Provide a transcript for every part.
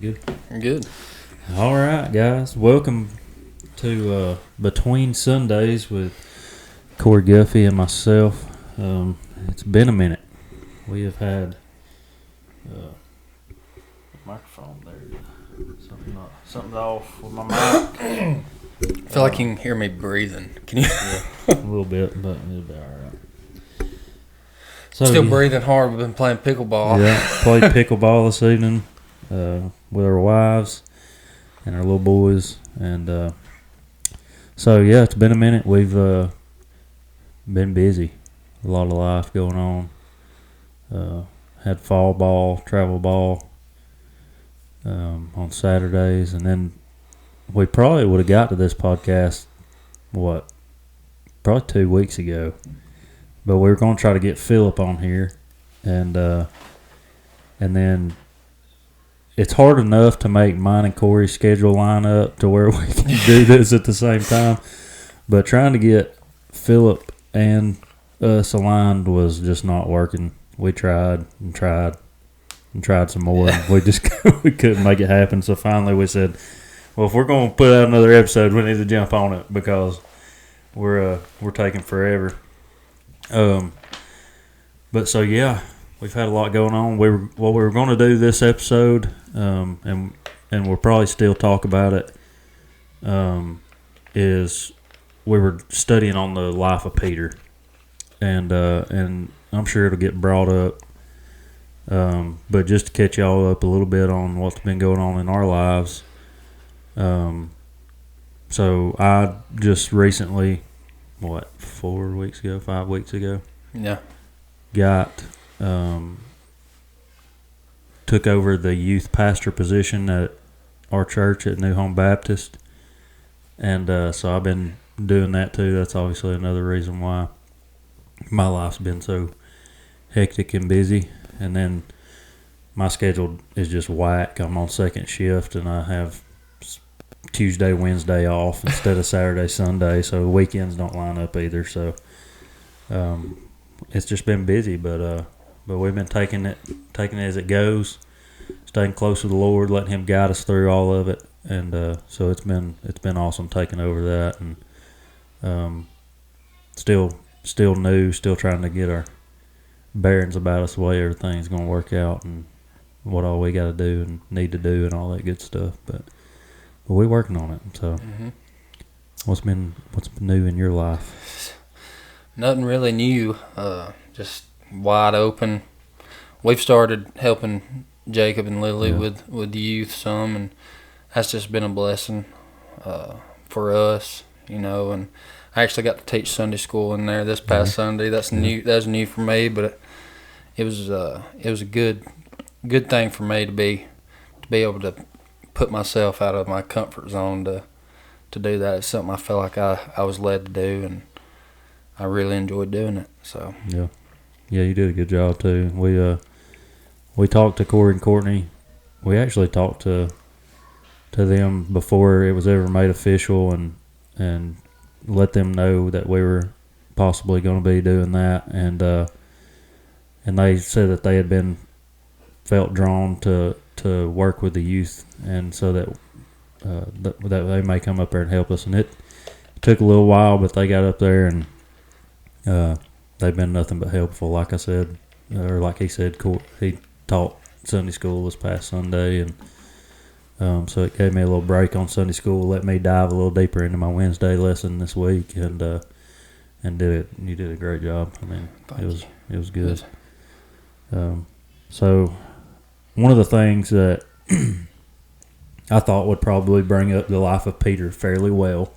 Good. Good. All right, guys. Welcome to Between Sundays with Corey Guffey and myself. It's been a minute. We have had microphone there. Something's off with my mic. I feel like you can hear me breathing. Can you? A little bit, but it'll be all right. So, Still breathing hard. We've been playing pickleball. Yeah, played pickleball this evening with our wives and our little boys, and so yeah, it's been a minute. We've been busy, a lot of life going on. Had fall ball, travel ball on Saturdays, and then we probably would have got to this podcast probably 2 weeks ago, but we were going to try to get Philip on here, and then it's hard enough to make mine and Corey's schedule line up to where we can do this at the same time. But trying to get Philip and us aligned was just not working. We tried and tried and tried some more. And we couldn't make it happen. So finally we said, well, if we're going to put out another episode, we need to jump on it because we're taking forever. But so yeah. We've had a lot going on. What we were going to do this episode, and we'll probably still talk about it, is we were studying on the life of Peter, and I'm sure it'll get brought up. But just to catch y'all up a little bit on what's been going on in our lives. So I just recently, 5 weeks ago? Yeah. Took over the youth pastor position at our church at New Home Baptist, and so I've been doing that too. That's obviously another reason why my life's been so hectic and busy. And then my schedule is just whack. I'm on second shift, and I have Tuesday, Wednesday off instead of Saturday, Sunday, so weekends don't line up either. So it's just been busy, but we've been taking it as it goes, staying close to the Lord, letting Him guide us through all of it, and so it's been awesome taking over that, and still new, still trying to get our bearings about us, the way everything's going to work out, and what all we got to do and need to do, and all that good stuff. But we're working on it. So, what's been new in your life? Nothing really new. Just wide open. We've started helping Jacob and Lily with the youth some, and that's just been a blessing for us, and I actually got to teach Sunday school in there this past Sunday. That's new. That's new for me, but it was a good thing for me to be able to put myself out of my comfort zone to do that. It's something I felt like I was led to do, and I really enjoyed doing it. So yeah, you did a good job too. We talked to Corey and Courtney. We actually talked to them before it was ever made official, and let them know that we were possibly going to be doing that, and they said that they had felt drawn to work with the youth, and so that they may come up there and help us. And it took a little while, but they got up there, and they've been nothing but helpful. Like I said, or like he said, he taught Sunday school this past Sunday, and so it gave me a little break on Sunday school, let me dive a little deeper into my Wednesday lesson this week, and did it. You did a great job. I mean, it was good. So one of the things that I thought would probably bring up the life of Peter fairly well,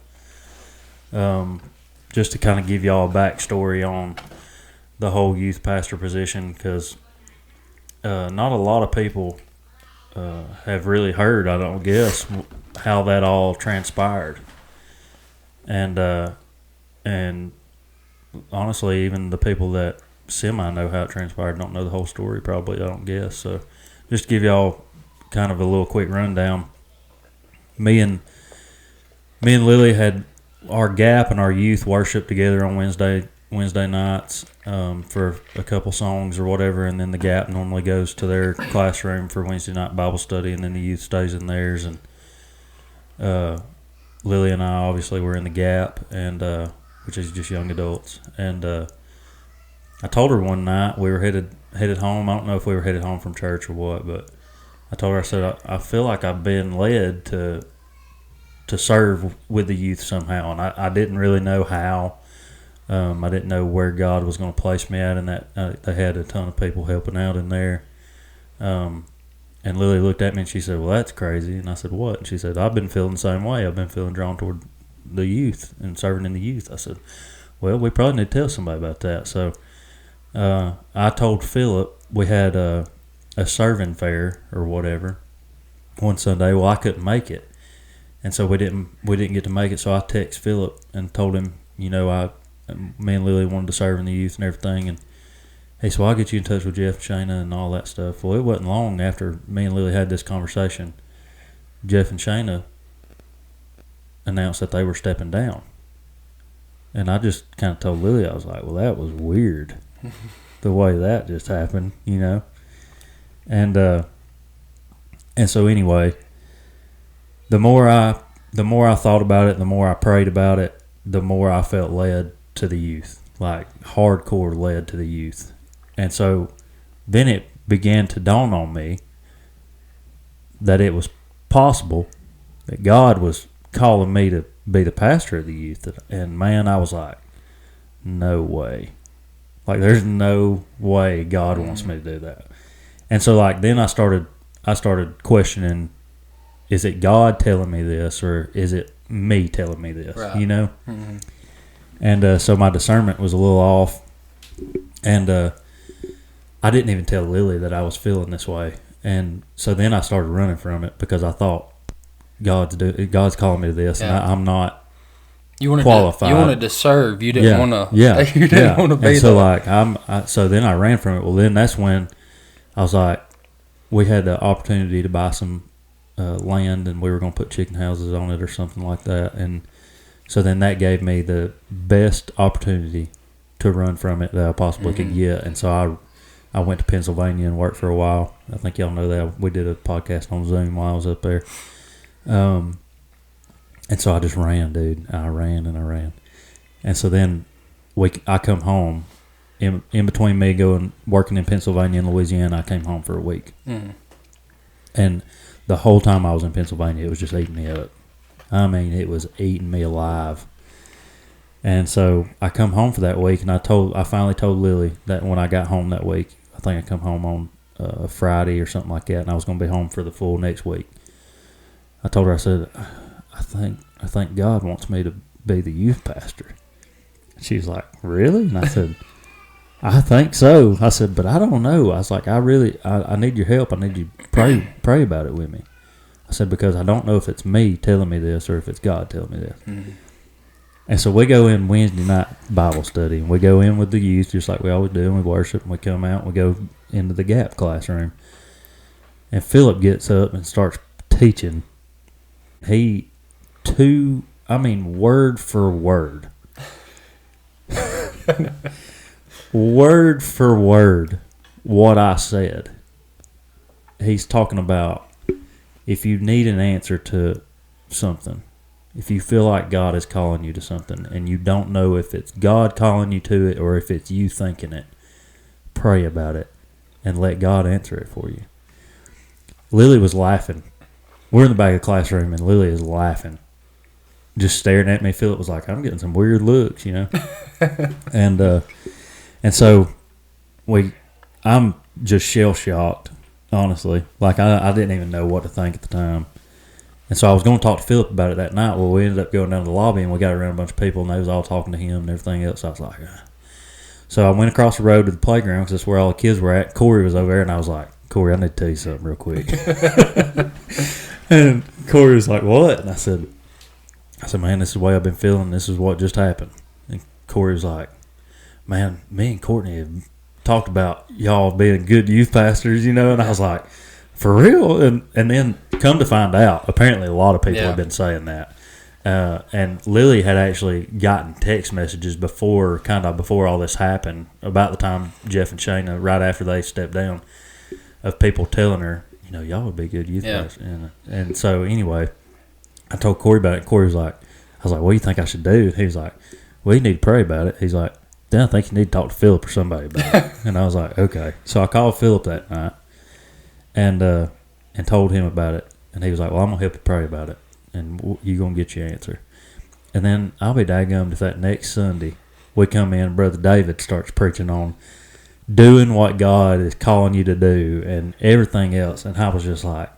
just to kind of give y'all a backstory on the whole youth pastor position, because not a lot of people have really heard, I don't guess, how that all transpired, and honestly, even the people that semi know how it transpired don't know the whole story. Probably, I don't guess. So, just to give y'all kind of a little quick rundown. Me and Lily had our gap and our youth worship together on Wednesday Wednesday nights for a couple songs or whatever, and then the Gap normally goes to their classroom for Wednesday night Bible study, and then the youth stays in theirs. And Lily and I obviously were in the Gap, and which is just young adults. And I told her one night we were headed home. I don't know if we were headed home from church or what, but I told her, I said, I feel like I've been led to serve with the youth somehow, and I didn't really know how. I didn't know where God was going to place me at, and that they had a ton of people helping out in there. And Lily looked at me and she said, "Well, that's crazy." And I said, "What?" And she said, "I've been feeling the same way. I've been feeling drawn toward the youth and serving in the youth." I said, "Well, we probably need to tell somebody about that." So I told Philip we had a serving fair or whatever one Sunday. Well, I couldn't make it, and so we didn't get to make it. So I texted Philip and told him, me and Lily wanted to serve in the youth and everything, and he said, "Well, I'll get you in touch with Jeff and Shayna and all that stuff." Well, it wasn't long after me and Lily had this conversation, Jeff and Shayna announced that they were stepping down. And I just kind of told Lily, I was like, "Well, that was weird, the way that just happened, And so anyway, the more I thought about it, the more I prayed about it, the more I felt led to the youth, like hardcore led to the youth. And so then it began to dawn on me that it was possible that God was calling me to be the pastor of the youth. And man, I was like, no way. Like, there's no way God wants me to do that. And so then I started questioning, is it God telling me this, or is it me telling me this, right. Mm-hmm. And so my discernment was a little off, and I didn't even tell Lily that I was feeling this way. And so then I started running from it because I thought God's calling me to this, and I'm not qualified. You wanted to serve. You didn't want to. Yeah. You didn't want to be. And so so then I ran from it. Well, then that's when I was like, we had the opportunity to buy some land, and we were going to put chicken houses on it or something like that. And so then that gave me the best opportunity to run from it that I possibly could get. And so I went to Pennsylvania and worked for a while. I think y'all know that. We did a podcast on Zoom while I was up there. And so I just ran, dude. I ran and I ran. And so then I come home. In between me working in Pennsylvania and Louisiana, I came home for a week. And the whole time I was in Pennsylvania, it was just eating me up. I mean, it was eating me alive. And so I come home for that week, and I finally told Lily that when I got home that week, I think I come home on a Friday or something like that, and I was going to be home for the full next week. I told her, I said, I think God wants me to be the youth pastor. She was like, "Really?" And I said, "I think so." I said, "But I don't know." I was like, I need your help. I need you to pray about it with me. I said, because I don't know if it's me telling me this or if it's God telling me this. Mm-hmm. And so we go in Wednesday night Bible study, and we go in with the youth just like we always do, and we worship, and we come out, and we go into the Gap classroom. And Philip gets up and starts teaching. Word for word. Word for word, what I said. He's talking about if you need an answer to something, if you feel like God is calling you to something and you don't know if it's God calling you to it or if it's you thinking it, pray about it and let God answer it for you. Lily was laughing. We're in the back of the classroom and Lily is laughing, just staring at me. Philip was like, "I'm getting some weird looks, And so I'm just shell-shocked, honestly. Like, I didn't even know what to think at the time. And so I was going to talk to Philip about it that night. Well, we ended up going down to the lobby, and we got around a bunch of people, and they was all talking to him and everything else. I was like, So I went across the road to the playground because that's where all the kids were at. Corey was over there, and I was like, "Corey, I need to tell you something real quick." And Corey was like, "What?" And I said, "Man, this is the way I've been feeling. This is what just happened." And Corey was like, "Man, me and Courtney have talked about y'all being good youth pastors, And I was like, "For real?" And then come to find out, apparently a lot of people have been saying that. And Lily had actually gotten text messages before all this happened, about the time Jeff and Shayna, right after they stepped down, of people telling her, y'all would be good youth pastors. And so anyway, I told Corey about it. Corey was like, I was like, what do you think I should do? He was like, well, you need to pray about it. He's like, then I think you need to talk to Philip or somebody about it. And I was like, okay. So I called Philip that night and told him about it. And he was like, well, I'm going to help you pray about it. And you're going to get your answer. And then I'll be daggummed if that next Sunday we come in and Brother David starts preaching on doing what God is calling you to do and everything else. And I was just like,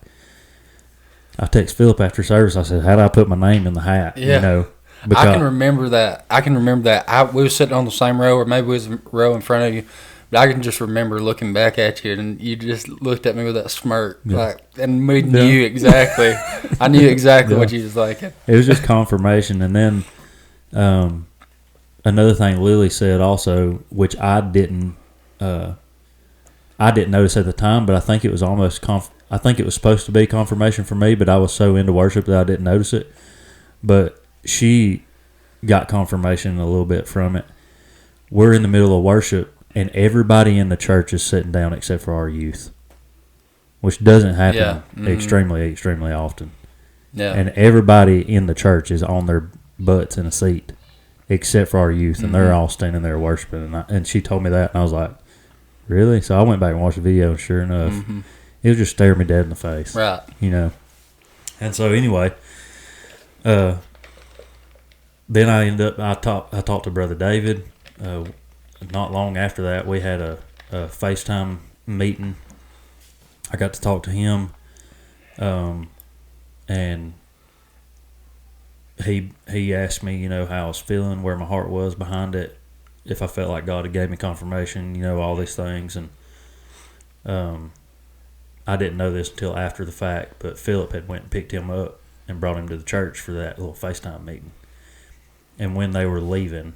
I text Philip after service. I said, how do I put my name in the hat? Yeah. Because I can remember that. We were sitting on the same row, or maybe it was a row in front of you. But I can just remember looking back at you, and you just looked at me with that smirk, and we knew exactly. I knew exactly what you was thinking. It was just confirmation, and then another thing Lily said also, which I didn't notice at the time, but I think it was almost I think it was supposed to be confirmation for me, but I was so into worship that I didn't notice it. But she got confirmation a little bit from it. We're in the middle of worship, and everybody in the church is sitting down except for our youth, which doesn't happen extremely, extremely often. Yeah. And everybody in the church is on their butts in a seat except for our youth, and they're all standing there worshiping. And she told me that, and I was like, really? So I went back and watched the video, and sure enough, it was just staring me dead in the face. Right. And so anyway, then I talked to Brother David. Not long after that, we had a FaceTime meeting. I got to talk to him, and he asked me, how I was feeling, where my heart was behind it, if I felt like God had gave me confirmation, all these things. And I didn't know this until after the fact, but Philip had went and picked him up and brought him to the church for that little FaceTime meeting. And when they were leaving,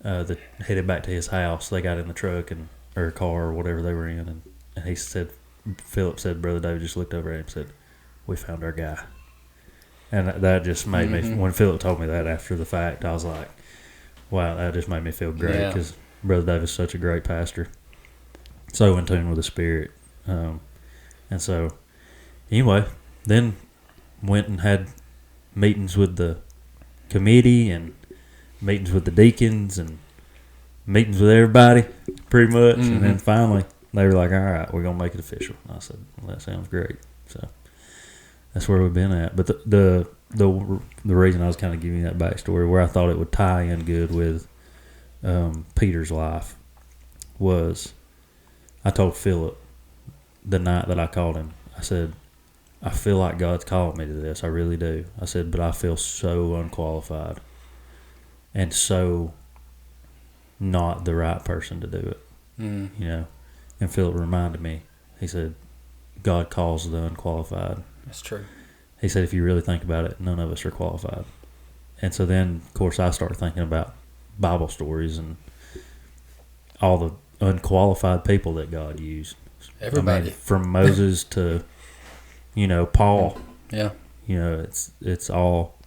headed back to his house, they got in the truck or car or whatever they were in, and he said, Philip said, Brother David just looked over at him and said, we found our guy. And that just made me, when Philip told me that after the fact, I was like, wow, that just made me feel great, because Brother David's such a great pastor, so in tune with the Spirit. And so, anyway, then went and had meetings with the committee and meetings with the deacons and meetings with everybody, pretty much. And then finally, they were like, all right, we're going to make it official. And I said, well, that sounds great. So that's where we've been at. But the reason I was kind of giving you that backstory, where I thought it would tie in good with Peter's life, was I told Philip the night that I called him, I said, I feel like God's called me to this. I really do. I said, but I feel so unqualified and so not the right person to do it. And Philip reminded me, he said, God calls the unqualified. That's true. He said, if you really think about it, none of us are qualified. And so then, of course, I started thinking about Bible stories and all the unqualified people that God used. Everybody. I mean, from Moses to, Paul. Yeah. It's all,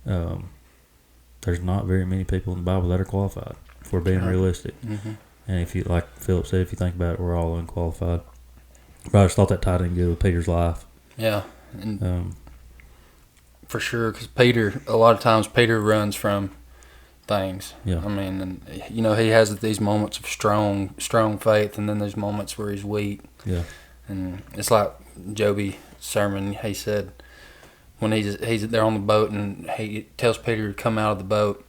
there's not very many people in the Bible that are qualified, if we're being realistic. And if you, like Philip said, if you think about it, we're all unqualified. But I just thought that tied in good with Peter's life. Yeah. And for sure, because a lot of times Peter runs from things. Yeah. I mean, and he has these moments of strong faith, and then there's moments where he's weak. Yeah. And it's like Joby's sermon. He said when he's there on the boat, and he tells Peter to come out of the boat,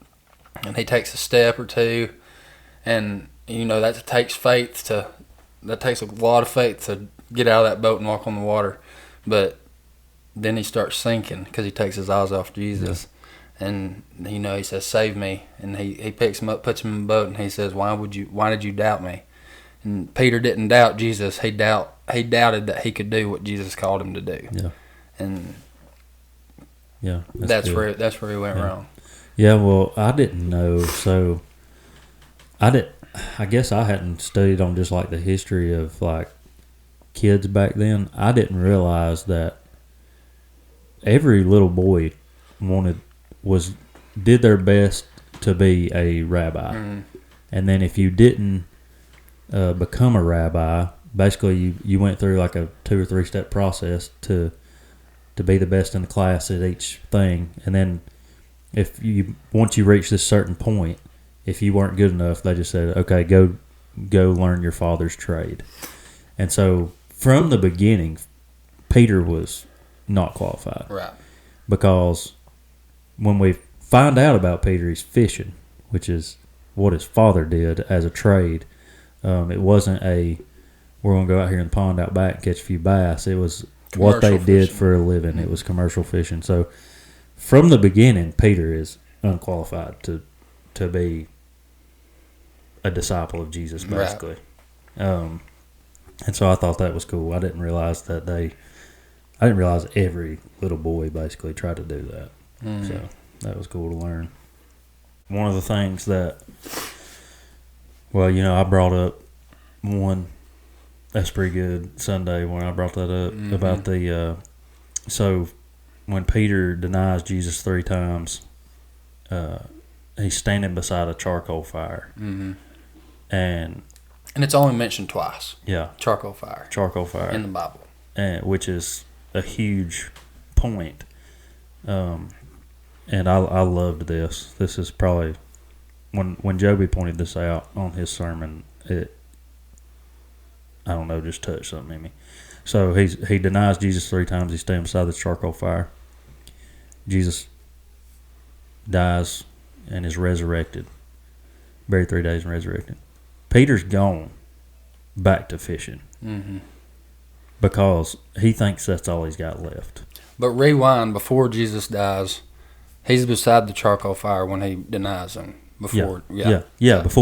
and he takes a step or two, and that takes a lot of faith to get out of that boat and walk on the water, but then he starts sinking because he takes his eyes off Jesus. Yeah. And he says, save me, and he picks him up, puts him in the boat, and he says, why did you doubt me? And Peter didn't doubt Jesus. He doubted that he could do what Jesus called him to do. Yeah. And yeah, that's where he went wrong. Yeah, well, I didn't know, so I guess I hadn't studied on just like the history of like kids back then. I didn't realize that every little boy wanted did their best to be a rabbi. Mm-hmm. And then if you didn't become a rabbi, basically you went through like a 2 or 3 step process to be the best in the class at each thing. And then once you reach this certain point, if you weren't good enough, they just said, okay, go learn your father's trade. And so from the beginning, Peter was not qualified. Right. Because when we find out about Peter, he's fishing, which is what his father did as a trade. It wasn't we're going to go out here in the pond out back and catch a few bass. It was what they did for a living. Mm-hmm. It was commercial fishing. So from the beginning, Peter is unqualified to be a disciple of Jesus, basically. Right. And so I thought that was cool. I didn't realize every little boy basically tried to do that. Mm. So that was cool to learn. One of the things that, I brought up one that's pretty good Sunday when I brought that up mm-hmm. about so when Peter denies Jesus 3 times, he's standing beside a charcoal fire. Mm-hmm. And it's only mentioned twice. Yeah. Charcoal fire. In the Bible. Which is a huge point. And I loved this. This is probably, when Joby pointed this out on his sermon, just touched something in me. So he denies Jesus 3 times. He's standing beside the charcoal fire. Jesus dies and is resurrected. Buried 3 days and resurrected. Peter's gone back to fishing. Mm-hmm. Because he thinks that's all he's got left. But rewind, before Jesus dies, he's beside the charcoal fire when he denies him. Before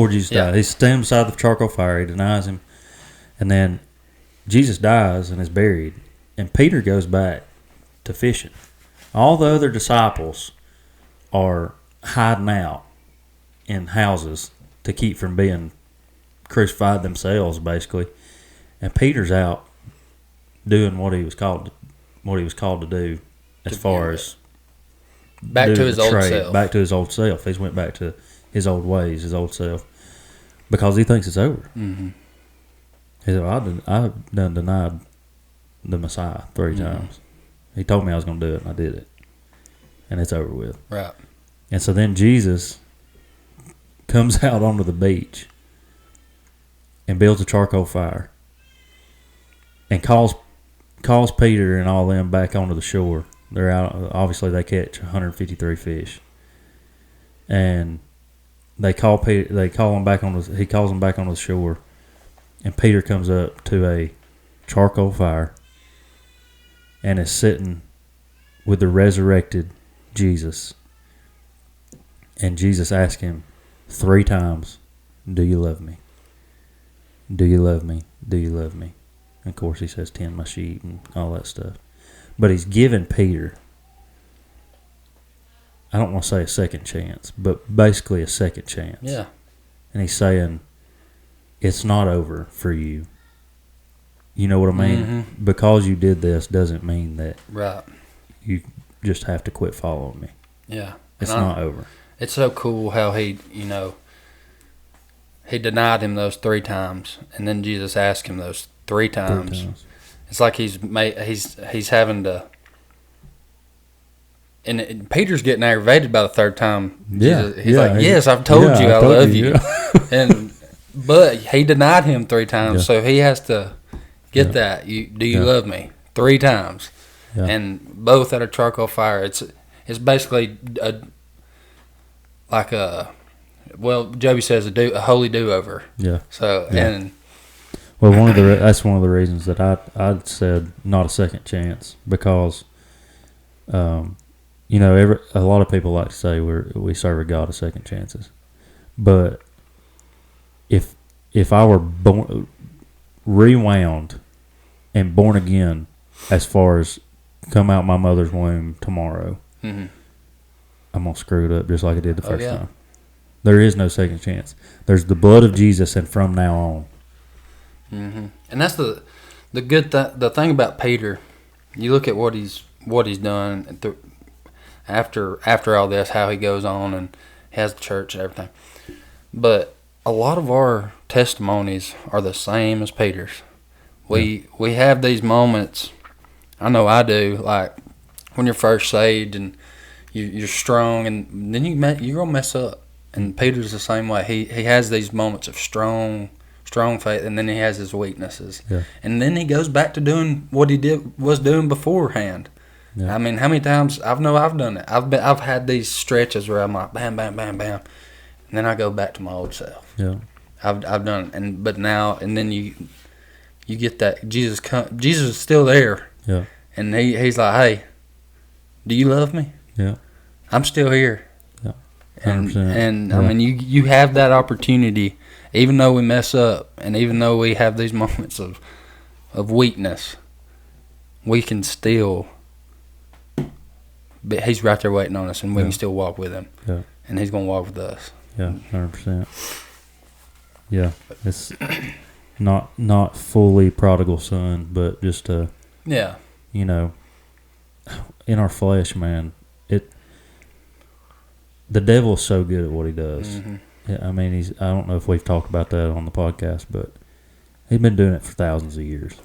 Jesus died. He's standing beside the charcoal fire. He denies him. And then Jesus dies and is buried. And Peter goes back to fishing. All the other disciples are hiding out in houses to keep from being crucified themselves, basically. And Peter's out doing what he was called to do, as far as back to his old self. Back to his old self. He's went back to his old ways, his old self, because he thinks it's over. Mm-hmm. He said, I've done denied the Messiah 3 mm-hmm. times. He told me I was going to do it, and I did it, and it's over with. Right. And so then Jesus comes out onto the beach and builds a charcoal fire and calls Peter and all them back onto the shore. They're out. Obviously, they catch 153 fish, and they call Peter. He calls them back onto the shore, and Peter comes up to a charcoal fire and is sitting with the resurrected Jesus. And Jesus asks him 3 times, "Do you love me? Do you love me? Do you love me?" And of course, he says, "Tend my sheep," and all that stuff. But he's giving Peter, I don't want to say a second chance, but basically a second chance. Yeah. And he's saying, it's not over for you. You know what I mean? Mm-hmm. Because you did this doesn't mean that you just have to quit following me. Yeah. It's not over. It's so cool how he denied him those 3 times, and then Jesus asked him those 3 times. It's like he's having to, and Peter's getting aggravated by the 3rd time. Yeah, he's like, "Yes, I've told you I love you," but he denied him 3 times, so he has to get that. Do you love me 3 times? Yeah. And both at a charcoal fire. It's basically Joby says a holy do-over. Yeah. So and. Well, that's one of the reasons that I said not a second chance, because, a lot of people like to say we serve a God of second chances, but if I were rewound and born again, as far as come out my mother's womb tomorrow, mm-hmm. I'm gonna screw it up just like I did the first time. There is no second chance. There's the blood of Jesus, and from now on. Mm-hmm. And that's the good the thing about Peter. You look at what he's done, after all this, how he goes on and has the church and everything. But a lot of our testimonies are the same as Peter's. We have these moments. I know I do. Like when you're first saved and you're strong, and then you're gonna mess up. And Peter's the same way. He has these moments of strong faith, and then he has his weaknesses. Yeah. And then he goes back to doing what he was doing beforehand. Yeah. I mean, how many times I've done it. I've had these stretches where I'm like bam, bam, bam, bam, and then I go back to my old self. Yeah. I've done it, but now and then you get that Jesus is still there. Yeah. And he's like, hey, do you love me? Yeah. I'm still here. Yeah. 100%. And yeah. I mean, you have that opportunity, even though we mess up, and even though we have these moments of weakness, we can still. But he's right there waiting on us, and we can still walk with him. Yeah. And he's gonna walk with us. Yeah. 100%. Yeah. It's not fully prodigal son, but just Yeah. you know, in our flesh, man, the devil's so good at what he does. Mm-hmm. Yeah, I mean, I don't know if we've talked about that on the podcast, but he's been doing it for thousands of years.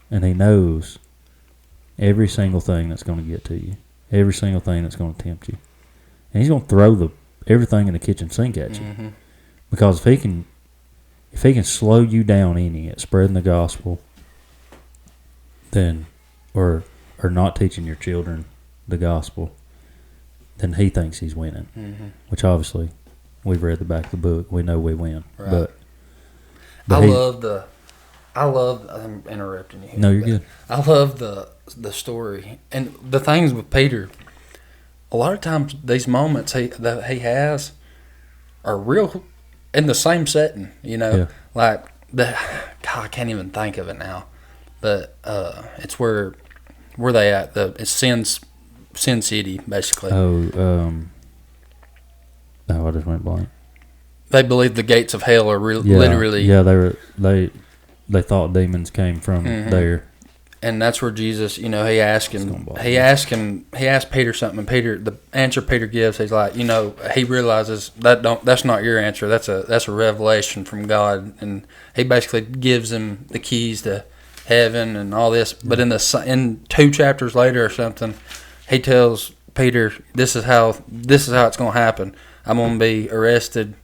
And he knows every single thing that's going to get to you, every single thing that's going to tempt you. And he's going to throw everything in the kitchen sink at you. Mm-hmm. Because if he can slow you down any at spreading the gospel, then or not teaching your children the gospel, then he thinks he's winning. Mm-hmm. Which obviously, we've read the back of the book. We know we win. Right. But I'm interrupting you here. No, you're good. I love the story. And the things with Peter, a lot of times these moments that he has are real in the same setting, Yeah. Like God, I can't even think of it now. But it's where they at? It's Sin City, basically. Oh, I just went blank. They believe the gates of hell are Yeah, literally. Yeah, they thought demons came from there. And that's where Jesus, he asked Peter something, and the answer Peter gives, he's like, he realizes that's not your answer. That's a revelation from God, and he basically gives him the keys to heaven and all this. But in 2 chapters later or something, he tells Peter, this is how it's going to happen. I'm going to be arrested,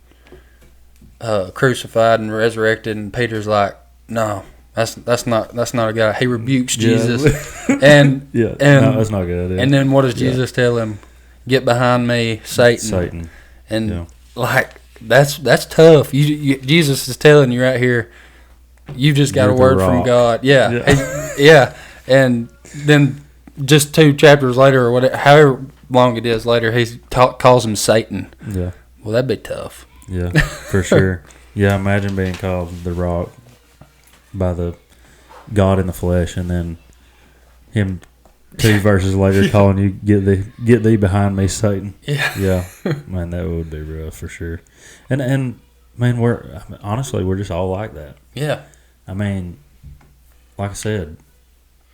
crucified, and resurrected. And Peter's like, no. That's not a guy. He rebukes Jesus, and no, that's not good. Yeah. And then what does Jesus tell him? Get behind me, Satan. And that's tough. Jesus is telling you right here. You just got a word from God. Yeah. And then just 2 chapters later, or whatever, however long it is later, he calls him Satan. Yeah. Well, that'd be tough. Yeah, for sure. Yeah, imagine being called the Rock by the God in the flesh, and then him 2 verses later calling you, get thee behind me, Satan. Yeah, man, that would be rough for sure. And man, we're just all like that. Yeah, I mean, like I said,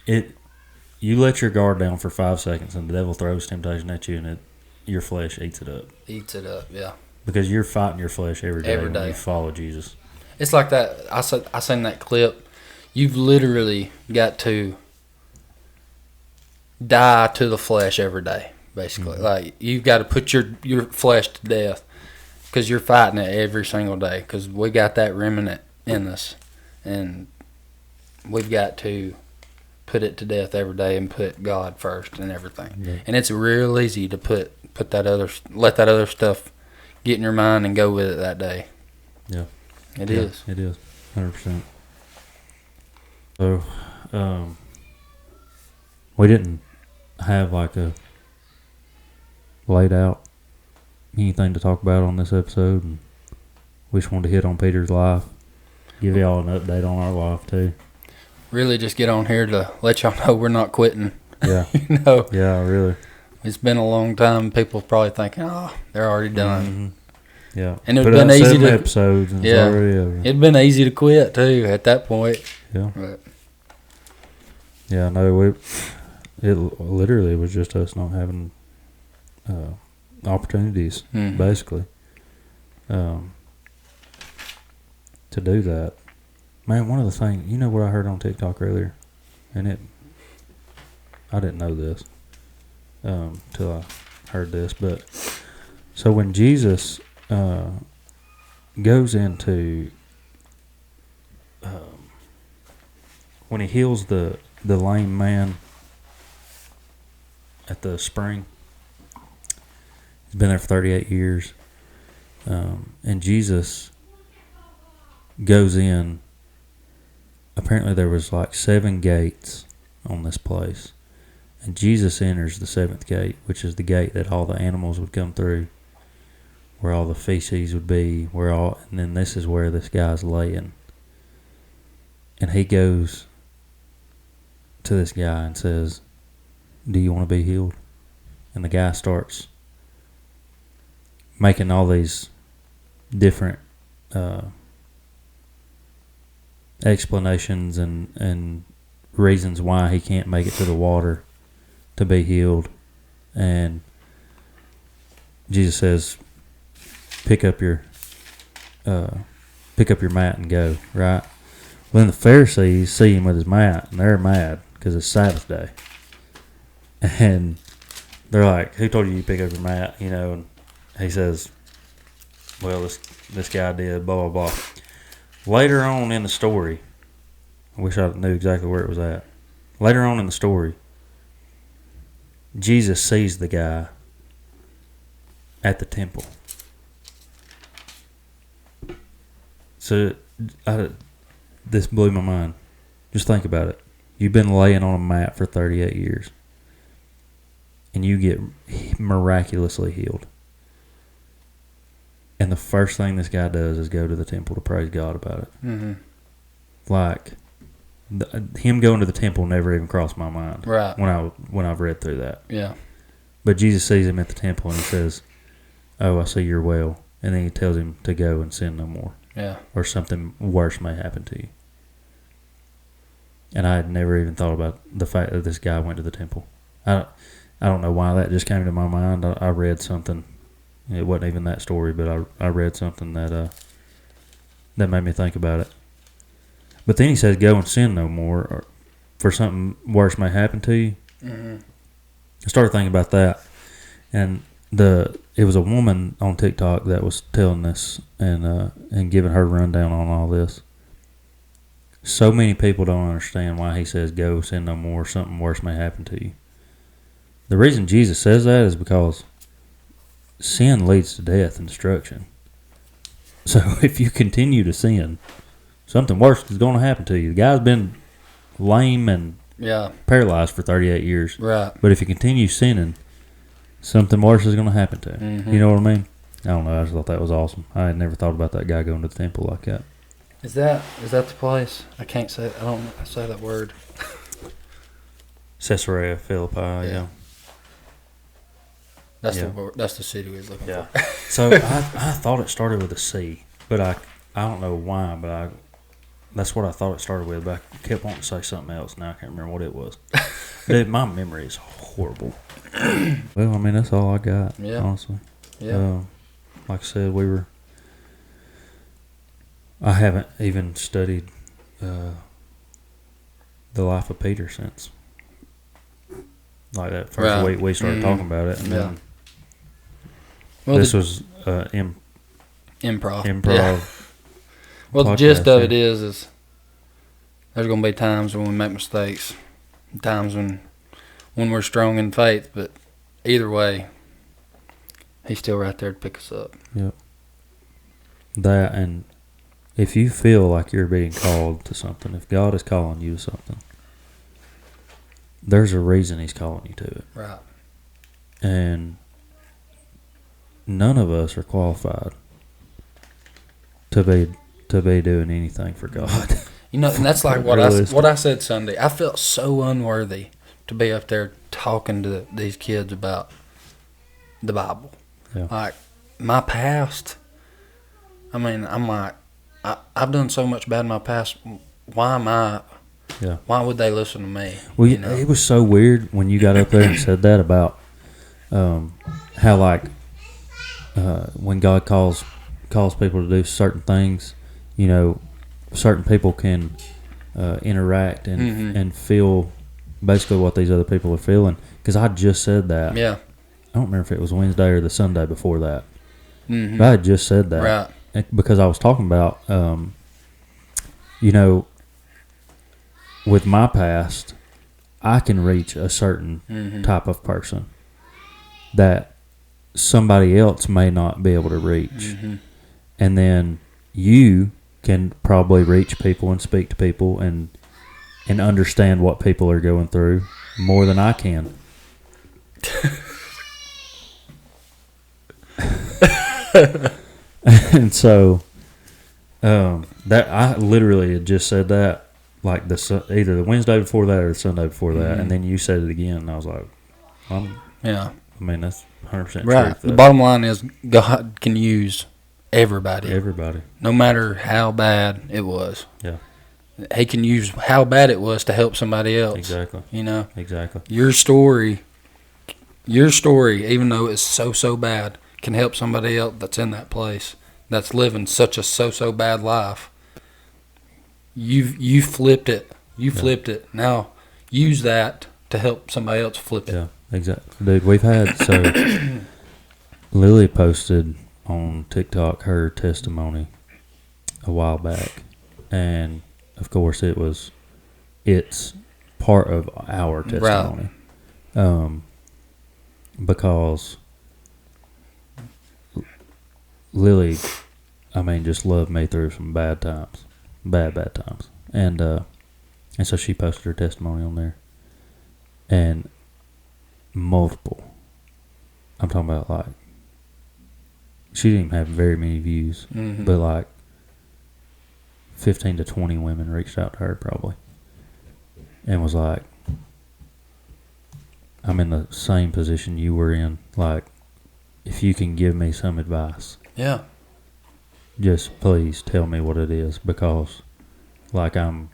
you let your guard down for 5 seconds, and the devil throws temptation at you, and your flesh eats it up. Yeah. Because you're fighting your flesh every day when you follow Jesus. It's like that. I seen that clip. You've literally got to die to the flesh every day, basically. Mm-hmm. Like, you've got to put your flesh to death because you're fighting it every single day, because we got that remnant in us, and we've got to put it to death every day and put God first and everything. Yeah. And it's real easy to let that other stuff get in your mind and go with it that day. Yeah. It is. It is. 100%. So, we didn't have like a laid out anything to talk about on this episode, and we just wanted to hit on Peter's life, give y'all an update on our life too. Really just get on here to let y'all know we're not quitting. Yeah. Yeah, really. It's been a long time. People probably thinking, oh, they're already done. Mm-hmm. Yeah. And it'd been easy to episodes and it's already over. It'd been easy to quit too at that point. Yeah. But. Yeah, no, it literally was just us not having opportunities, basically, to do that. Man, one of the things, you know what I heard on TikTok earlier, and I didn't know this till I heard this, but so when Jesus goes into when he heals the lame man at the spring, he's been there for 38 years, and Jesus goes in. Apparently there was like 7 gates on this place, and Jesus enters the 7th gate, which is the gate that all the animals would come through, where all the feces would be, and then this is where this guy's laying. And he goes to this guy and says, "Do you want to be healed?" And the guy starts making all these different explanations and reasons why he can't make it to the water to be healed. And Jesus says, pick up your mat and go, right? Well, then the Pharisees see him with his mat, and they're mad because it's Sabbath day. And they're like, "Who told you pick up your mat?" You know, and he says, "Well, this guy did, blah, blah, blah." Later on in the story, I wish I knew exactly where it was at. Later on in the story, Jesus sees the guy at the temple. So this blew my mind. Just think about it. You've been laying on a mat for 38 years, and you get miraculously healed. And the first thing this guy does is go to the temple to praise God about it. Mm-hmm. Like, him going to the temple never even crossed my mind. Right. When I've read through that. Yeah. But Jesus sees him at the temple and he says, "Oh, I see you're well." And then he tells him to go and sin no more. Yeah. Or something worse may happen to you. And I had never even thought about the fact that this guy went to the temple. I don't know why that just came to my mind. I read something. It wasn't even that story, but I read something that made me think about it. But then he says, "Go and sin no more, or for something worse may happen to you." Mm-hmm. I started thinking about that, and it was a woman on TikTok that was telling this and giving her rundown on all this. So many people don't understand why he says, "Go sin no more, something worse may happen to you." The reason Jesus says that is because sin leads to death and destruction. So if you continue to sin, something worse is going to happen to you. The guy's been lame and paralyzed for 38 years. Right. But if you continue sinning, something worse is going to happen to him. Mm-hmm. You know what I mean? I don't know. I just thought that was awesome. I had never thought about that guy going to the temple like that. Is that the place? I can't say. I don't say that word. Caesarea Philippi. Yeah. That's the city we was looking for. So I thought it started with a C, but I don't know why, but that's what I thought it started with. But I kept wanting to say something else. Now I can't remember what it was. Dude, my memory is horrible. Well, I mean, that's all I got. Yeah. Honestly. Yeah. Like I said, I haven't even studied the life of Peter since. Like that first week we started talking about it, and then this was improv. Yeah. Well, the gist of it is there's going to be times when we make mistakes, times when we're strong in faith, but either way, he's still right there to pick us up. Yep. That, and if you feel like you're being called to something, if God is calling you to something, there's a reason he's calling you to it. Right. And none of us are qualified to be doing anything for God. You know, and that's like what I said Sunday. I felt so unworthy to be up there talking to these kids about the Bible. Yeah. Like, my past, I mean, I'm like, I've done so much bad in my past. Why am I... Yeah. Why would they listen to me? Well, it was so weird when you got up there and said that about how like when God calls people to do certain things, you know, certain people can interact and feel basically what these other people are feeling. Because I just said that. Yeah. I don't remember if it was Wednesday or the Sunday before that. Mm-hmm. But I had just said that. Right. Because I was talking about, you know, with my past, I can reach a certain type of person that somebody else may not be able to reach. Mm-hmm. And then you can probably reach people and speak to people and understand what people are going through more than I can. And so that I literally had just said that like either the Wednesday before that or the Sunday before that, and then you said it again, and I was like, yeah. I mean, that's 100% Right. truth. The bottom line is God can use everybody, no matter how bad it was. Yeah. He can use how bad it was to help somebody else. Exactly. You know? Exactly. Your story, even though it's so bad, can help somebody else that's in that place, that's living such a so bad life. You flipped it. You flipped it. Now use that to help somebody else flip it. Yeah, exactly. Dude, we've had, so Lily posted on TikTok her testimony a while back, and of course it's part of our testimony. Right. Because Lily, I mean, just loved me through some bad times. Bad times. And so she posted her testimony on there. And multiple. I'm talking about like, she didn't even have very many views, but like 15 to 20 women reached out to her probably. And was like, I'm in the same position you were in. Like, if you can give me some advice. Yeah. Just please tell me what it is, because like I'm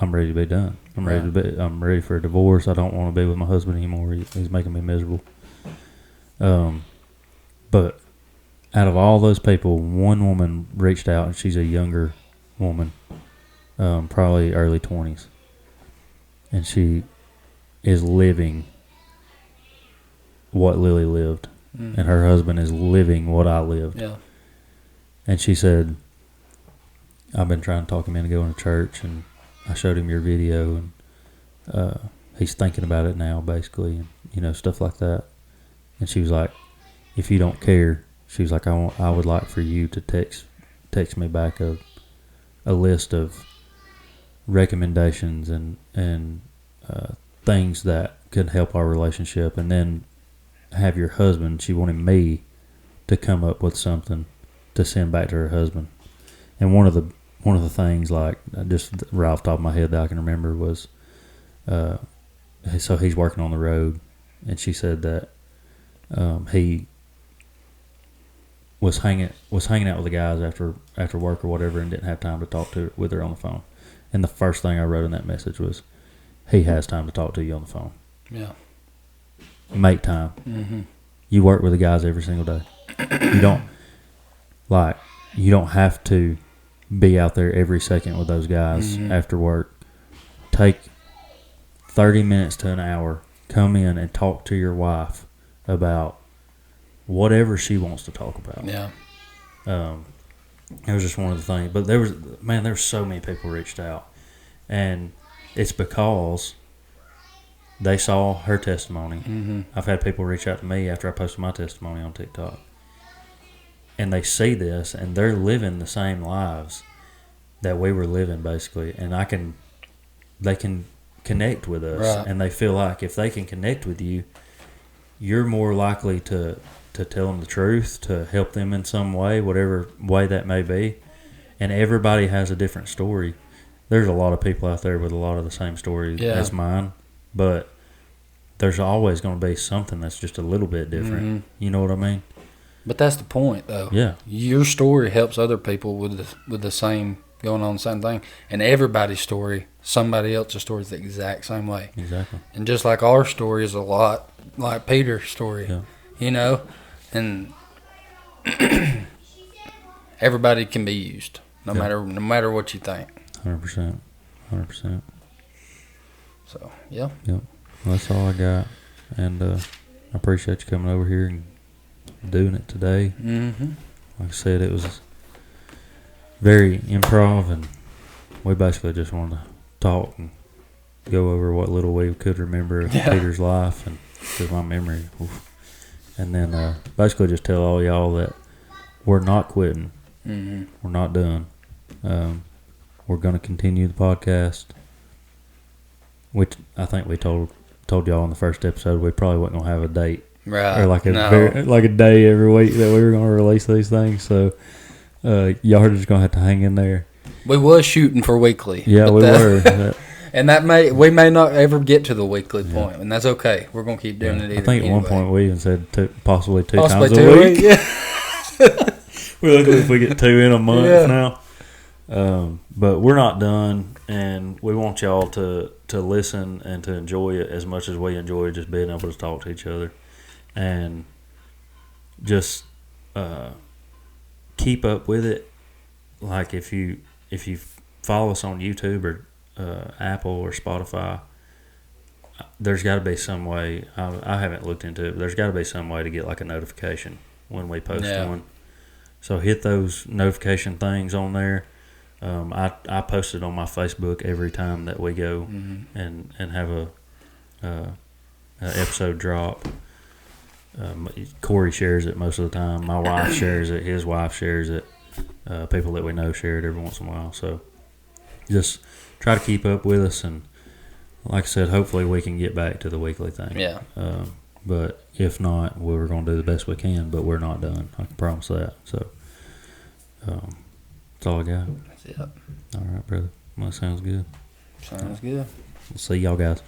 ready to be done. I'm ready for a divorce. I don't want to be with my husband anymore. He's making me miserable. But out of all those people, one woman reached out, and she's a younger woman, probably early 20s. And she is living what Lily lived. And her husband is living what I lived. Yeah. And she said, I've been trying to talk him into going to church, and I showed him your video, and he's thinking about it now, basically, and, you know, stuff like that. And she was like, if you don't care, she was like, I would like for you to text me back a list of recommendations and things that could help our relationship, and then have your husband. She wanted me to come up with something to send back to her husband. And one of the things, like, just right off the top of my head that I can remember was, so he's working on the road, and she said that he was hanging out with the guys after work or whatever, and didn't have time to talk with her on the phone. And the first thing I wrote in that message was, he has time to talk to you on the phone. Yeah. Make time. You work with the guys every single day. You don't have to be out there every second with those guys after work. Take 30 minutes to an hour. Come in and talk to your wife about whatever she wants to talk about. Yeah. It was just one of the things. But there was so many people reached out. And it's because they saw her testimony. I've had people reach out to me after I posted my testimony on TikTok. And they see this, and they're living the same lives that we were living, basically. And they can connect with us. Right. And they feel like if they can connect with you, you're more likely to tell them the truth, to help them in some way, whatever way that may be. And everybody has a different story. There's a lot of people out there with a lot of the same story as mine, but there's always going to be something that's just a little bit different. You know what I mean? But that's the point, though. Yeah. Your story helps other people with the same, going on the same thing. And everybody's story, somebody else's story is the exact same way. Exactly. And just like our story is a lot like Peter's story. Yeah. you know, and everybody can be used, no matter what you think. 100%. So yeah. Yep. Well, that's all I got, and I appreciate you coming over here and doing it today. Mm-hmm. Like I said, it was very improv, and we basically just wanted to talk and go over what little we could remember of Peter's life, and because my memory, oof. And then basically just tell all y'all that we're not quitting. Mm-hmm. We're not done. We're going to continue the podcast, which I think we told y'all in the first episode we probably wasn't going to have a date. Right. Or like a day every week that we were going to release these things. So y'all are just going to have to hang in there. We was shooting for weekly. Yeah, we were. And we may not ever get to the weekly point, and that's okay. We're going to keep doing it either. I think at one point we even said possibly two Possibly times two a week. Yeah. We're looking if we get 2 in a month now. But we're not done, and we want y'all to listen and to enjoy it as much as we enjoy just being able to talk to each other. And just keep up with it. Like if you follow us on YouTube or Apple or Spotify, there's got to be some way. I haven't looked into it, but there's got to be some way to get like a notification when we post one. So hit those notification things on there. I post it on my Facebook every time that we go and have a episode drop. Corey shares it most of the time. My wife shares it. His wife shares it. People that we know share it every once in a while. So just try to keep up with us, and like I said, hopefully we can get back to the weekly thing. Yeah. But if not, we're going to do the best we can, but we're not done. I can promise that. So that's all I got. That's it. All right, brother. Well, that sounds good. Sounds good. We'll see y'all guys.